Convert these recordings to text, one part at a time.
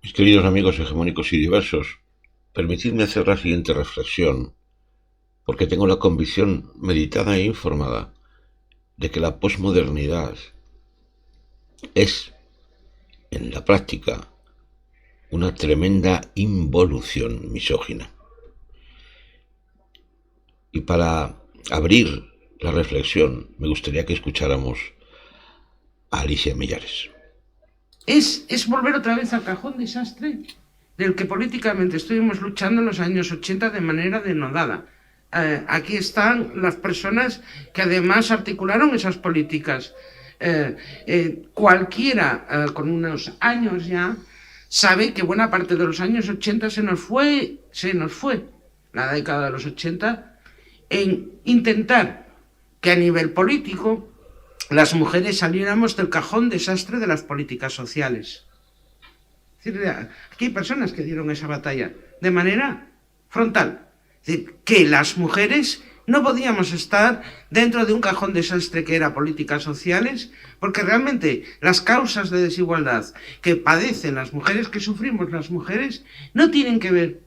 Mis queridos amigos hegemónicos y diversos, permitidme hacer la siguiente reflexión, porque tengo la convicción meditada e informada de que la posmodernidad es, en la práctica, una tremenda involución misógina. Y para abrir la reflexión, me gustaría que escucháramos a Alicia Millares. Es volver otra vez al cajón desastre del que políticamente estuvimos luchando en los años 80 de manera denodada. Aquí están las personas que además articularon esas políticas. Cualquiera con unos años ya sabe que buena parte de los años 80 se nos fue la década de los 80 en intentar que a nivel político las mujeres saliéramos del cajón desastre de las políticas sociales. Es decir, aquí hay personas que dieron esa batalla de manera frontal. Es decir, que las mujeres no podíamos estar dentro de un cajón desastre que era políticas sociales, porque realmente las causas de desigualdad que padecen las mujeres, que sufrimos las mujeres, no tienen que ver,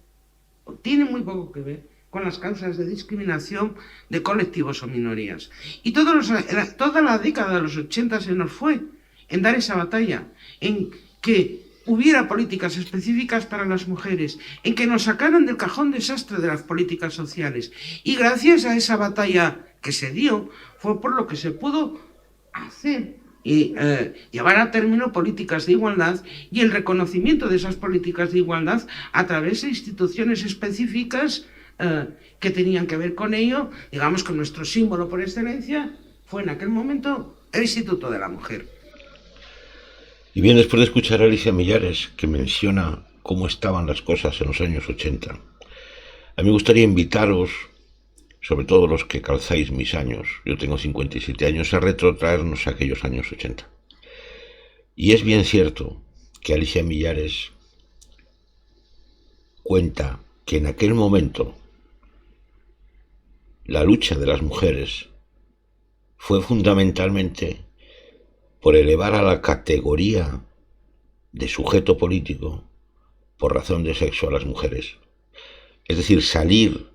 tienen muy poco que ver con las causas de discriminación de colectivos o minorías. Y toda la década de los 80 se nos fue en dar esa batalla, en que hubiera políticas específicas para las mujeres, en que nos sacaran del cajón desastre de las políticas sociales. Y gracias a esa batalla que se dio, fue por lo que se pudo hacer y llevar a término políticas de igualdad y el reconocimiento de esas políticas de igualdad a través de instituciones específicas que tenían que ver con ello. Digamos que nuestro símbolo por excelencia fue en aquel momento el Instituto de la Mujer. Y bien, después de escuchar a Alicia Millares, que menciona cómo estaban las cosas en los años 80, a mí me gustaría invitaros, sobre todo los que calzáis mis años, yo tengo 57 años, a retrotraernos a aquellos años 80. Y es bien cierto que Alicia Millares cuenta que en aquel momento la lucha de las mujeres fue fundamentalmente por elevar a la categoría de sujeto político por razón de sexo a las mujeres. Es decir, salir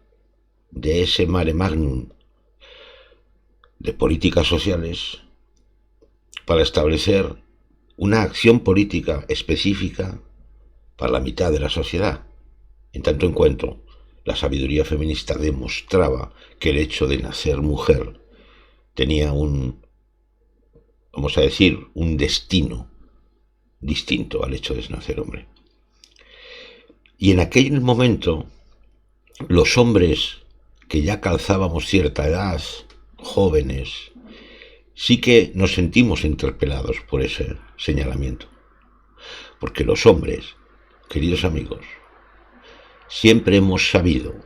de ese mare magnum de políticas sociales para establecer una acción política específica para la mitad de la sociedad. En tanto en cuanto la sabiduría feminista demostraba que el hecho de nacer mujer tenía vamos a decir, un destino distinto al hecho de nacer hombre. Y en aquel momento, los hombres que ya calzábamos cierta edad, jóvenes, sí que nos sentimos interpelados por ese señalamiento. Porque los hombres, queridos amigos, siempre hemos sabido,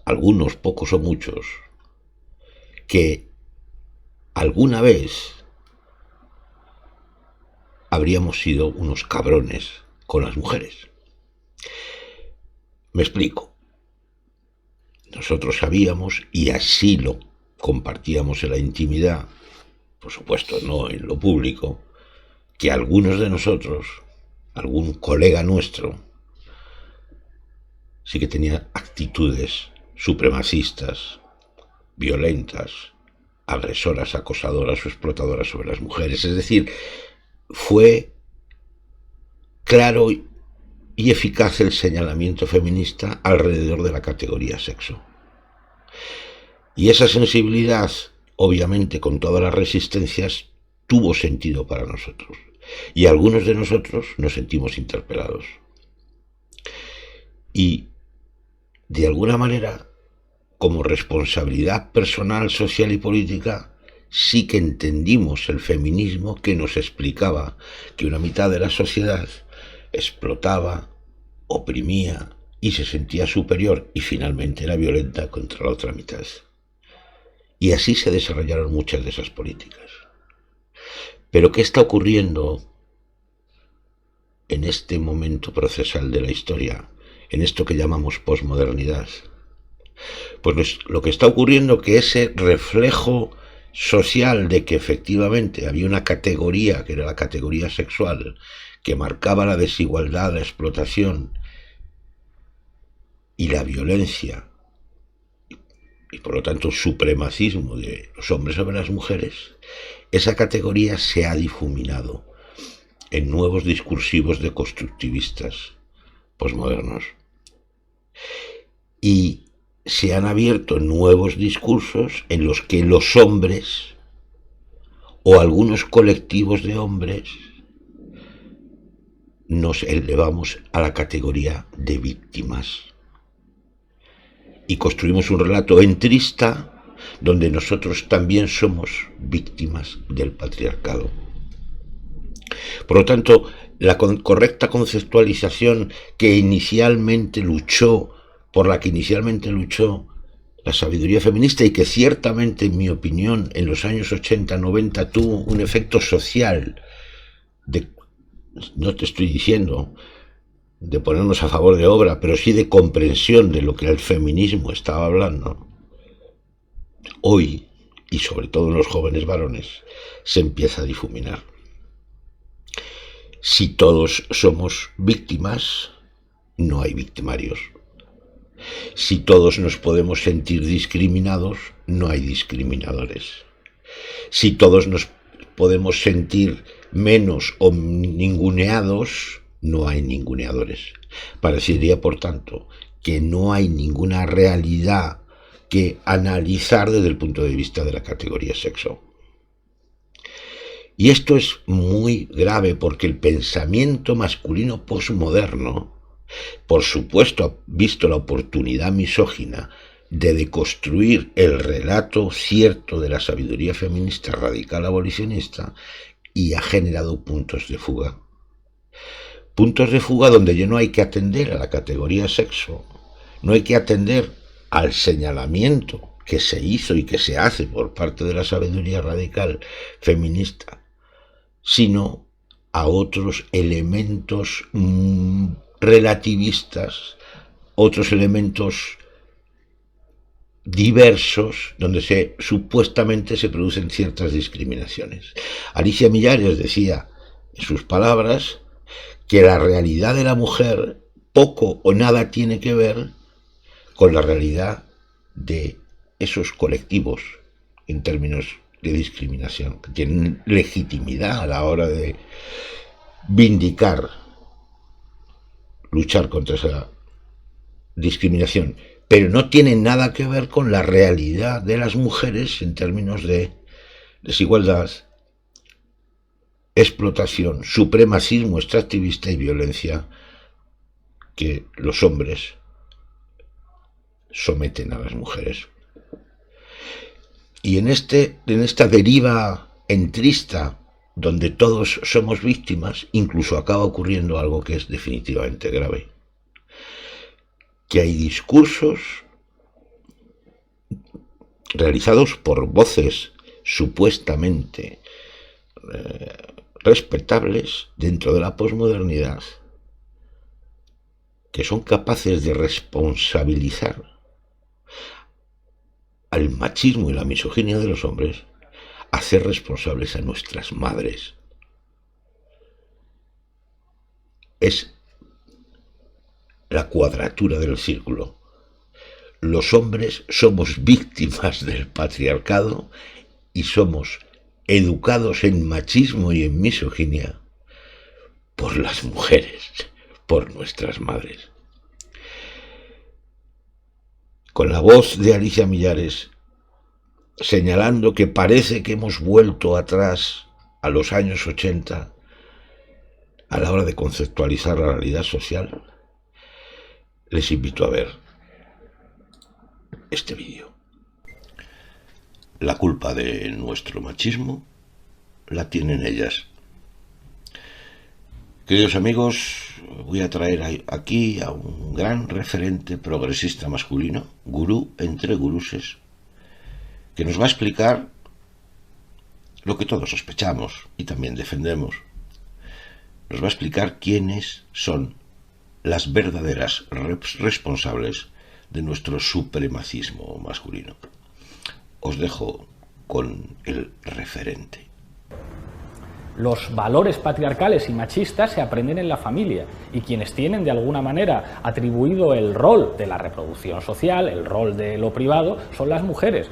algunos, pocos o muchos, que alguna vez habríamos sido unos cabrones con las mujeres. Me explico. Nosotros sabíamos, y así lo compartíamos en la intimidad, por supuesto no en lo público, que algunos de nosotros, algún colega nuestro, sí que tenía actitudes supremacistas, violentas, agresoras, acosadoras o explotadoras sobre las mujeres. Es decir, fue claro y eficaz el señalamiento feminista alrededor de la categoría sexo. Y esa sensibilidad, obviamente con todas las resistencias, tuvo sentido para nosotros. Y algunos de nosotros nos sentimos interpelados. Y, de alguna manera, como responsabilidad personal, social y política, sí que entendimos el feminismo que nos explicaba que una mitad de la sociedad explotaba, oprimía y se sentía superior y finalmente era violenta contra la otra mitad. Y así se desarrollaron muchas de esas políticas. Pero ¿qué está ocurriendo en este momento procesal de la historia, en esto que llamamos posmodernidad? Pues lo que está ocurriendo es que ese reflejo social de que efectivamente había una categoría, que era la categoría sexual, que marcaba la desigualdad, la explotación y la violencia, y por lo tanto supremacismo de los hombres sobre las mujeres, esa categoría se ha difuminado en nuevos discursivos deconstructivistas posmodernos. Y se han abierto nuevos discursos en los que los hombres o algunos colectivos de hombres nos elevamos a la categoría de víctimas y construimos un relato entrista donde nosotros también somos víctimas del patriarcado. Por lo tanto, la correcta conceptualización por la que inicialmente luchó la sabiduría feminista, y que ciertamente, en mi opinión, en los años 80-90 tuvo un efecto social, no te estoy diciendo de ponernos a favor de obra, pero sí de comprensión de lo que el feminismo estaba hablando, hoy, y sobre todo en los jóvenes varones, se empieza a difuminar. Si todos somos víctimas, no hay victimarios. Si todos nos podemos sentir discriminados, no hay discriminadores. Si todos nos podemos sentir menos o ninguneados, no hay ninguneadores. Parecería, por tanto, que no hay ninguna realidad que analizar desde el punto de vista de la categoría sexo. Y esto es muy grave porque el pensamiento masculino posmoderno, por supuesto, ha visto la oportunidad misógina de deconstruir el relato cierto de la sabiduría feminista radical abolicionista y ha generado puntos de fuga. Puntos de fuga donde ya no hay que atender a la categoría sexo, no hay que atender al señalamiento que se hizo y que se hace por parte de la sabiduría radical feminista, sino a otros elementos relativistas, otros elementos diversos donde supuestamente se producen ciertas discriminaciones. Alicia Millares decía en sus palabras que la realidad de la mujer poco o nada tiene que ver con la realidad de esos colectivos en términos de discriminación, que tienen legitimidad a la hora de vindicar, luchar contra esa discriminación, pero no tiene nada que ver con la realidad de las mujeres en términos de desigualdad, explotación, supremacismo extractivista y violencia que los hombres someten a las mujeres. Y en esta deriva entrista, donde todos somos víctimas, incluso acaba ocurriendo algo que es definitivamente grave. Que hay discursos realizados por voces supuestamente respetables dentro de la posmodernidad, que son capaces de responsabilizar al machismo y la misoginia de los hombres, hacer responsables a nuestras madres. Es la cuadratura del círculo. Los hombres somos víctimas del patriarcado y somos educados en machismo y en misoginia por las mujeres, por nuestras madres. Con la voz de Alicia Millares señalando que parece que hemos vuelto atrás a los años 80 a la hora de conceptualizar la realidad social, les invito a ver este vídeo. La culpa de nuestro machismo la tienen ellas. Queridos amigos, voy a traer aquí a un gran referente progresista masculino, gurú entre guruses, que nos va a explicar lo que todos sospechamos y también defendemos. Nos va a explicar quiénes son las verdaderas responsables de nuestro supremacismo masculino. Os dejo con el referente. los valores patriarcales y machistas se aprenden en la familia, y quienes tienen de alguna manera atribuido el rol de la reproducción social, el rol de lo privado, son las mujeres.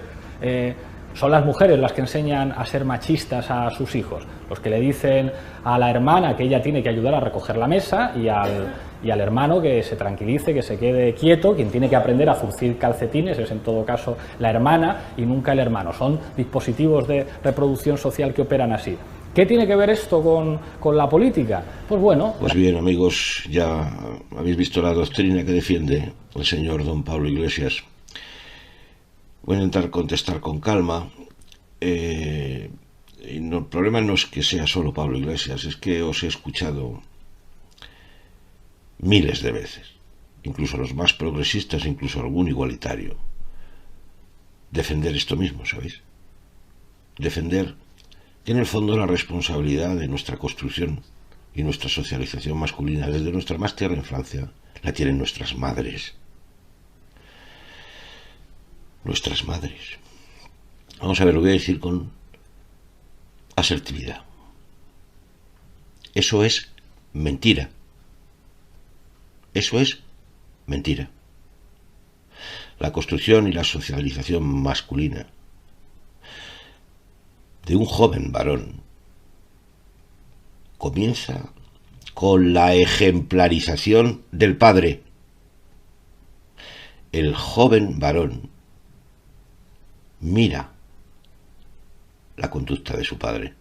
Son las mujeres las que enseñan a ser machistas a sus hijos, los que le dicen a la hermana que ella tiene que ayudar a recoger la mesa y al hermano que se tranquilice, que se quede quieto. Quien tiene que aprender a zurcir calcetines es en todo caso la hermana y nunca el hermano. Son dispositivos de reproducción social que operan así. ¿Qué tiene que ver esto con la política? Pues bueno... Pues bien, amigos, ya habéis visto la doctrina que defiende el señor don Pablo Iglesias. Voy a intentar contestar con calma. El problema no es que sea solo Pablo Iglesias, es que os he escuchado miles de veces, incluso los más progresistas, incluso algún igualitario, defender esto mismo, ¿sabéis? Defender que en el fondo la responsabilidad de nuestra construcción y nuestra socialización masculina desde nuestra más tierna infancia la tienen nuestras madres. Nuestras madres. Vamos a ver, lo voy a decir con asertividad. Eso es mentira. Eso es mentira. La construcción y la socialización masculina de un joven varón comienza con la ejemplarización del padre. El joven varón mira la conducta de su padre,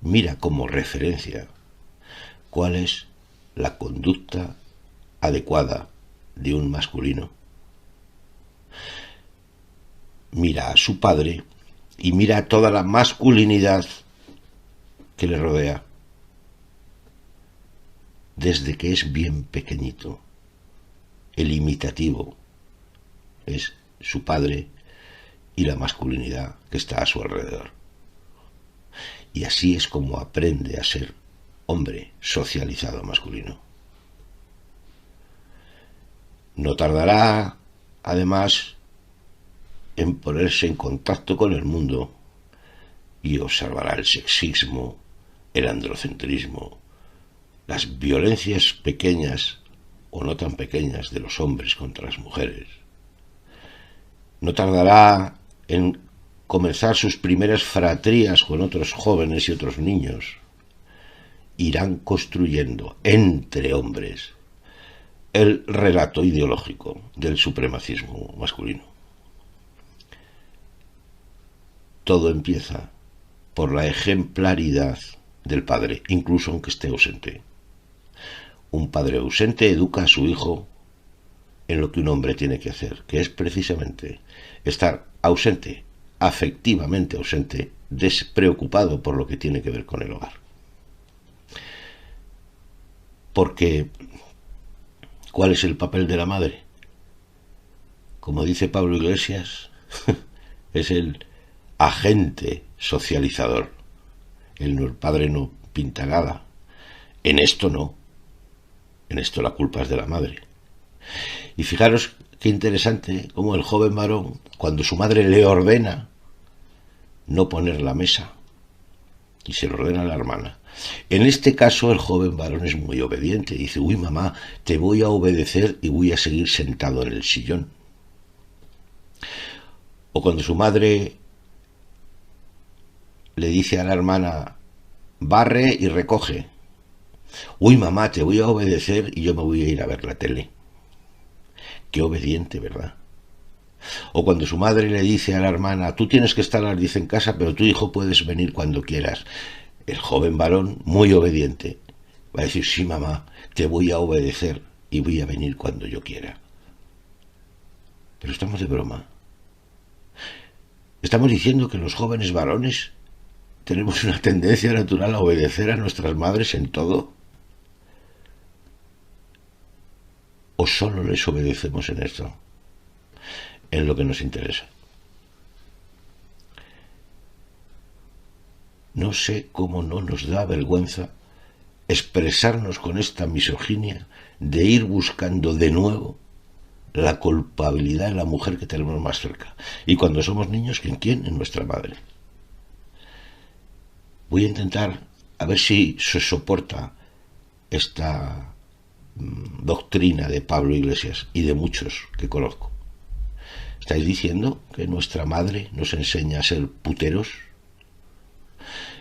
mira como referencia cuál es la conducta adecuada de un masculino. Mira a su padre y mira a toda la masculinidad que le rodea, desde que es bien pequeñito. El imitativo es su padre y la masculinidad que está a su alrededor. Y así es como aprende a ser hombre socializado masculino. No tardará, además, en ponerse en contacto con el mundo y observará el sexismo, el androcentrismo, las violencias pequeñas o no tan pequeñas de los hombres contra las mujeres. No tardará en comenzar sus primeras fratrías con otros jóvenes y otros niños. Irán construyendo entre hombres el relato ideológico del supremacismo masculino. Todo empieza por la ejemplaridad del padre, incluso aunque esté ausente. Un padre ausente educa a su hijo en lo que un hombre tiene que hacer, que es precisamente estar ausente, afectivamente ausente, despreocupado por lo que tiene que ver con el hogar. Porque, ¿cuál es el papel de la madre? Como dice Pablo Iglesias, es el agente socializador. El padre no pinta nada. En esto no. En esto la culpa es de la madre. Y fijaros qué interesante cómo el joven varón, cuando su madre le ordena no poner la mesa, y se lo ordena a la hermana, en este caso el joven varón es muy obediente. Dice: uy, mamá, te voy a obedecer y voy a seguir sentado en el sillón. O cuando su madre le dice a la hermana: barre y recoge. Uy, mamá, te voy a obedecer y yo me voy a ir a ver la tele. Qué obediente, ¿verdad? O cuando su madre le dice a la hermana: tú tienes que estar a las 10 en casa, pero tu hijo puedes venir cuando quieras. El joven varón, muy obediente, va a decir: sí, mamá, te voy a obedecer y voy a venir cuando yo quiera. Pero estamos de broma. Estamos diciendo que los jóvenes varones tenemos una tendencia natural a obedecer a nuestras madres en todo. ¿O solo les obedecemos en esto? En lo que nos interesa. No sé cómo no nos da vergüenza expresarnos con esta misoginia de ir buscando de nuevo la culpabilidad en la mujer que tenemos más cerca. Y cuando somos niños, ¿en quién? En nuestra madre. Voy a intentar a ver si se soporta esta doctrina de Pablo Iglesias y de muchos que conozco. ¿Estáis diciendo que nuestra madre nos enseña a ser puteros?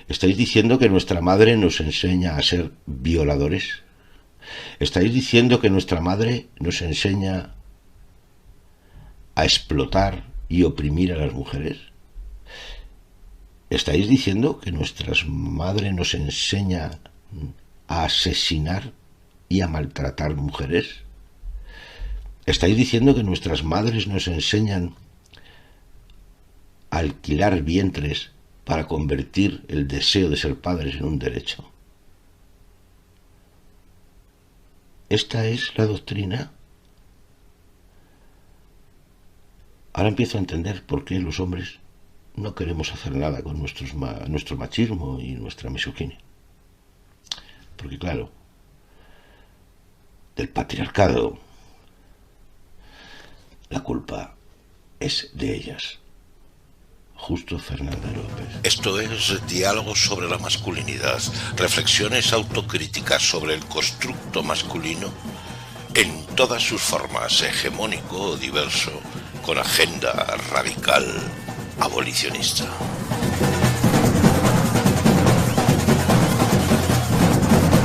¿Estáis diciendo que nuestra madre nos enseña a ser violadores? ¿Estáis diciendo que nuestra madre nos enseña a explotar y oprimir a las mujeres? ¿Estáis diciendo que nuestra madre nos enseña a asesinar y a maltratar mujeres? ¿Estáis diciendo que nuestras madres nos enseñan a alquilar vientres para convertir el deseo de ser padres en un derecho? ¿Esta es la doctrina? Ahora empiezo a entender por qué los hombres no queremos hacer nada con nuestro machismo y nuestra misoginia. Porque claro, del patriarcado, la culpa es de ellas. Justo Fernández López. Esto es Diálogos sobre la masculinidad, reflexiones autocríticas sobre el constructo masculino en todas sus formas, hegemónico o diverso, con agenda radical abolicionista.